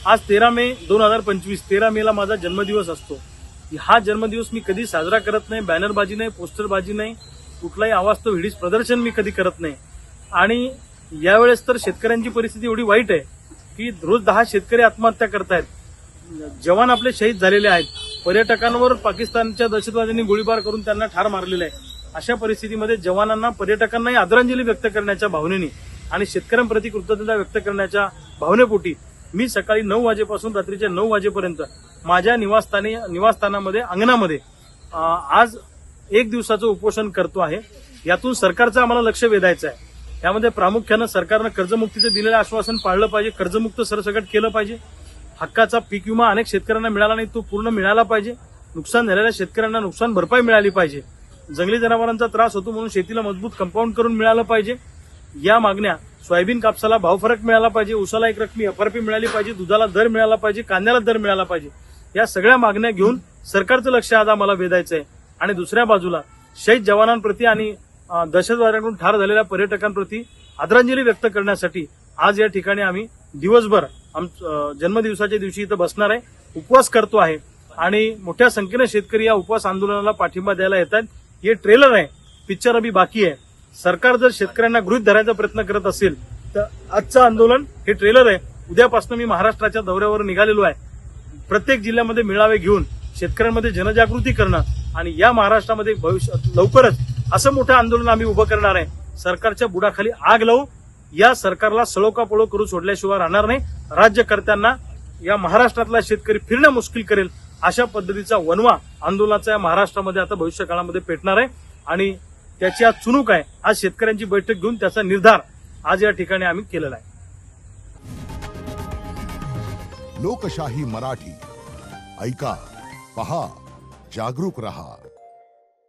आज 13 मे 2025, 13 मेला माझा जन्मदिवस असतो. हा जन्मदिवस मी कधी साजरा करत नाही. बॅनरबाजी नाही, पोस्टरबाजी नाही, कुठलाही अवास्तव हिडीस प्रदर्शन मी कधी करत नाही. आणि यावेळेस तर शेतकऱ्यांची परिस्थिती एवढी वाईट आहे की रोज 10 शेतकरी आत्महत्या करतायत. जवान आपले शहीद झालेले आहेत. पर्यटकांवर पाकिस्तानच्या दहशतवाद्यांनी गोळीबार करून त्यांना ठार मारलेलं आहे. अशा परिस्थितीमध्ये जवानांना, पर्यटकांनाही आदरांजली व्यक्त करण्याच्या भावनेने आणि शेतकऱ्यांप्रती कृतज्ञता व्यक्त करण्याच्या भावनेपोटी मी सकाळी 9 वाजेपासून रात्रीच्या 9 वाजेपर्यंत माझ्या निवासस्थानामध्ये अंगणामध्ये आज 1 दिवसाचं उपोषण करतो आहे. यातून सरकारचं आम्हाला लक्ष वेधायचं आहे. यामध्ये प्रामुख्यानं सरकारनं कर्जमुक्तीचं दिलेलं आश्वासन पाळलं पाहिजे. कर्जमुक्त सरसकट केलं पाहिजे. हक्काचा पीक विमा अनेक शेतकऱ्यांना मिळाला नाही, तो पूर्ण मिळाला पाहिजे. नुकसान झालेल्या शेतकऱ्यांना नुकसान भरपाई मिळाली पाहिजे. जंगली जनावरांचा त्रास होतो म्हणून शेतीला मजबूत कंपाऊंड करून मिळालं पाहिजे. या मागण्या, सोयाबीन कापसाला भाव फरक मिळाला पाहिजे, ऊसाला एक रकमी FRP मिळाली पाहिजे, दुधाला दर मिळाला पाहिजे, कांद्याला दर मिळाला पाहिजे. या सगळ्या मागण्या घेऊन सरकारचं लक्ष आज आम्हाला वेधायचं आहे. आणि दुसऱ्या बाजूला शहीद जवानांप्रती आणि दहशतवाद्यांकडून ठार झालेल्या पर्यटकांप्रती आदरांजली व्यक्त करण्यासाठी आज या ठिकाणी आम्ही दिवसभर जन्मदिवसाच्या दिवशी इथं बसणार आहे, उपवास करतो आहे. आणि मोठ्या संख्येने शेतकरी या उपवास आंदोलनाला पाठिंबा द्यायला येतात. हे ट्रेलर आहे, पिक्चर अभी बाकी आहे. सरकार जर शेतकऱ्यांना गृहीत धरायचा प्रयत्न करत असेल तर आजचं आंदोलन हे ट्रेलर आहे. उद्यापासून मी महाराष्ट्राच्या दौऱ्यावर निघालेलो आहे. प्रत्येक जिल्ह्यामध्ये मेळावे घेऊन शेतकऱ्यांमध्ये जनजागृती करणं आणि या महाराष्ट्रामध्ये लवकरच असं मोठं आंदोलन आम्ही उभं करणार आहे. सरकारच्या बुडाखाली आग लावू. या सरकारला सळोकापळो करून सोडल्याशिवाय राहणार नाही. राज्यकर्त्यांना या महाराष्ट्रातला शेतकरी फिरणं मुश्किल करेल अशा पद्धतीचा वणवा आंदोलनाचा या महाराष्ट्रामध्ये आता भविष्य काळामध्ये पेटणार आहे. आणि त्याची आज चुणूक आहे. आज शेतकऱ्यांची बैठक घेऊन त्याचा निर्धार आज या ठिकाणी आम्ही केलेला आहे. लोकशाही मराठी ऐका, पहा, जागरूक रहा.